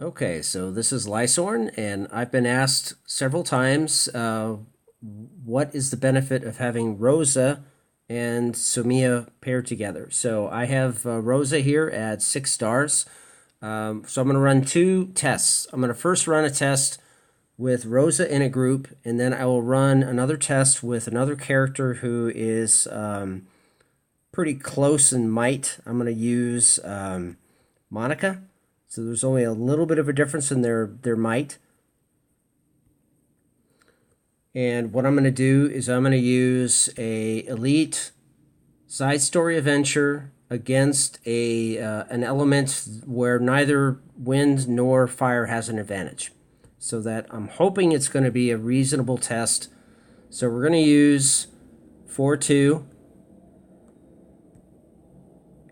Okay, so this is Lysorn, and I've been asked several times what is the benefit of having Rosa and Sumia paired together. So I have Rosa here at 6 stars. So I'm going to run two tests. I'm going to first run a test with Rosa in a group, and then I will run another test with another character who is pretty close in might. I'm going to use Monica. So there's only a little bit of a difference in their might. And what I'm going to do is I'm going to use a elite side story adventure against a an element where neither wind nor fire has an advantage. So that I'm hoping it's going to be a reasonable test. So we're going to use 4-2.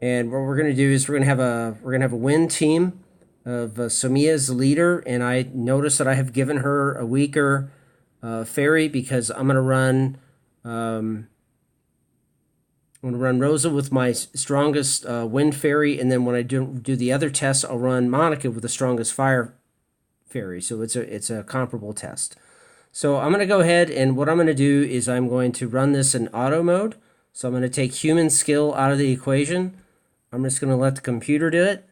And what we're going to do is we're going to have a wind team of Sumia as the leader, and I notice that I have given her a weaker fairy because I'm going to run Rosa with my strongest wind fairy, and then when I do the other test, I'll run Monica with the strongest fire fairy. So it's a comparable test. So I'm going to go ahead, and what I'm going to do is I'm going to run this in auto mode. So I'm going to take human skill out of the equation. I'm just going to let the computer do it.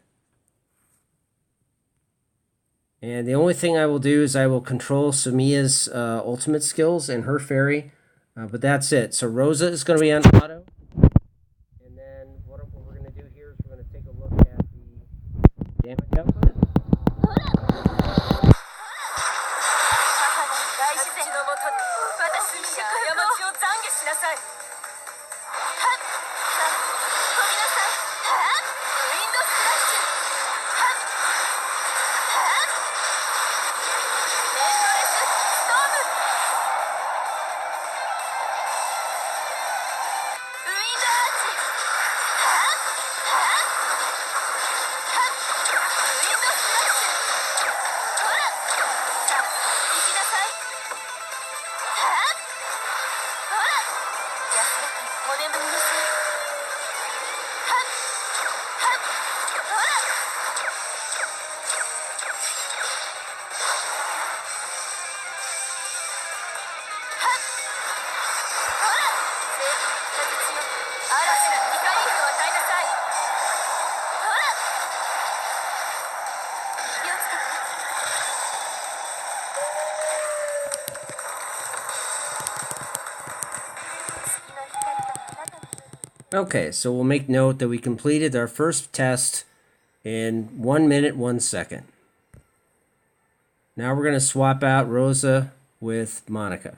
And the only thing I will do is I will control Sumia's ultimate skills and her fairy, but that's it. So Rosa is going to be on auto. And then what we're going to do here is we're going to take a look at the damage output. Okay, so we'll make note that we completed our first test in 1 minute, 1 second. Now we're going to swap out Rosa with Monica.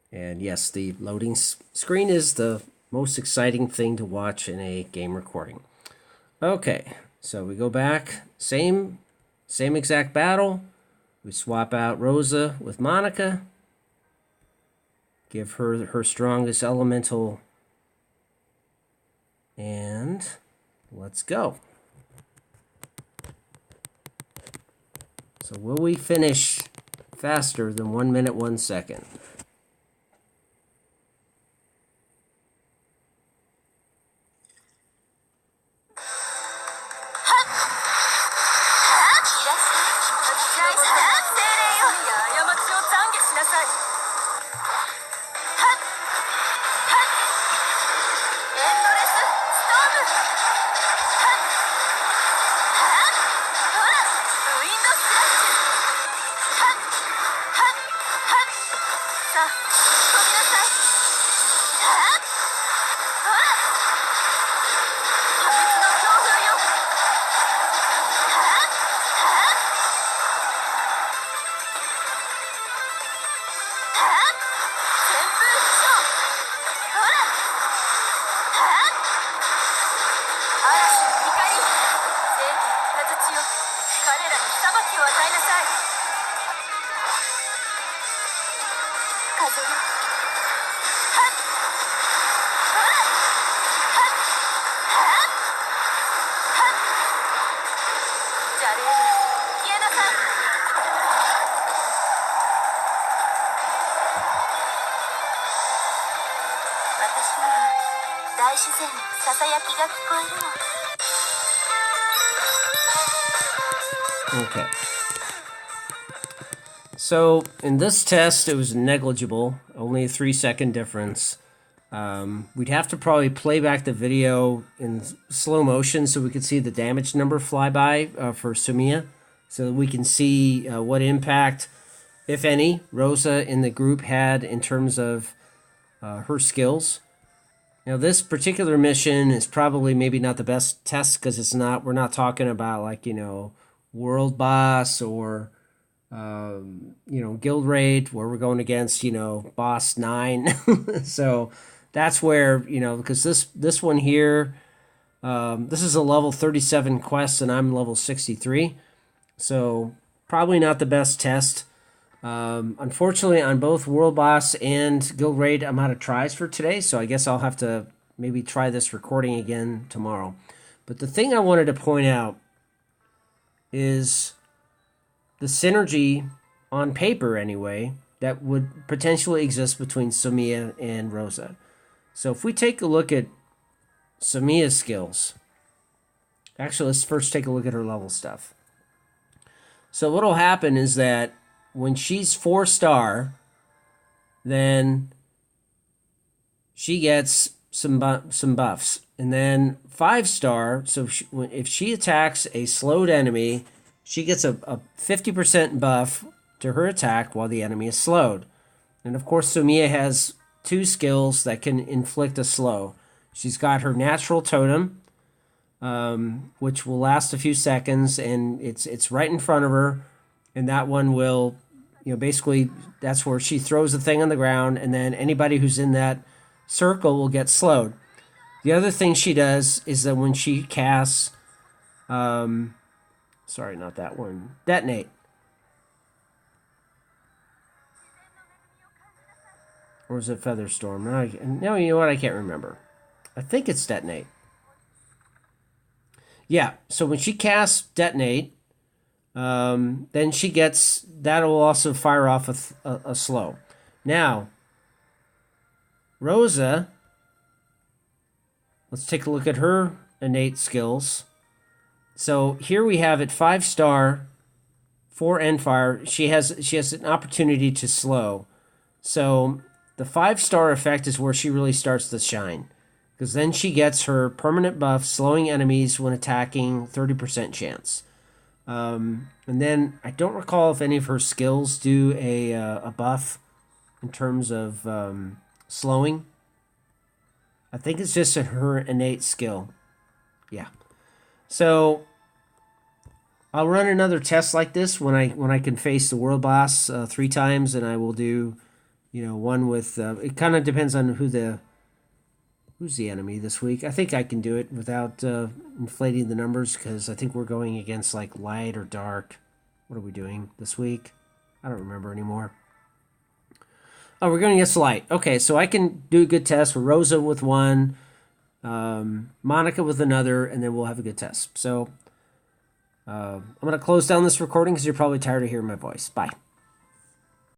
And yes, the loading screen is the most exciting thing to watch in a game recording. Okay, so we go back, same exact battle. We swap out Rosa with Monica. Give her her strongest elemental. And let's go. So will we finish faster than 1 minute, 1 second? 大自然のささやきが聞こえるの。Okay. So in this test, it was negligible, only a 3-second difference. We'd have to probably play back the video in slow motion so we could see the damage number fly by for Sumia, so that we can see what impact, if any, Rosa in the group had in terms of her skills. Now, this particular mission is probably maybe not the best test because we're not talking about like, world boss or guild raid where we're going against boss 9. So that's where because this one here, this is a level 37 quest and I'm level 63, so probably not the best test. Unfortunately, on both world boss and guild raid, I'm out of tries for today, so I guess I'll have to maybe try this recording again tomorrow. But the thing I wanted to point out is the synergy, on paper anyway, that would potentially exist between Sumia and Rosa. So if we take a look at Sumia's skills, actually let's first take a look at her level stuff. So what'll happen is that when she's 4-star, then she gets some buffs, and then 5-star. So if she attacks a slowed enemy, she gets a 50% buff to her attack while the enemy is slowed. And of course, Sumia has 2 skills that can inflict a slow. She's got her natural totem, which will last a few seconds, and it's right in front of her, and that one will, basically that's where she throws the thing on the ground, and then anybody who's in that circle will get slowed. The other thing she does is that when she casts, sorry, not that one, detonate. Or is it Featherstorm? No, you know what? I can't remember. I think it's detonate. Yeah, so when she casts detonate, then she gets, that'll also fire off a slow. Now, Rosa, let's take a look at her innate skills. So here we have it 5-star, 4 end fire. She has an opportunity to slow. So the 5-star effect is where she really starts to shine, because then she gets her permanent buff, slowing enemies when attacking, 30% chance. And then I don't recall if any of her skills do a buff in terms of slowing. I think it's just her innate skill. Yeah. So I'll run another test like this when I can face the world boss 3 times, and I will do one with it kind of depends on who's the enemy this week. I think I can do it without inflating the numbers, because I think we're going against like light or dark. What are we doing this week? I don't remember anymore. Oh, we're going against light. Okay, so I can do a good test for Rosa with 1, Monica with another, and then we'll have a good test. So I'm going to close down this recording because you're probably tired of hearing my voice. Bye.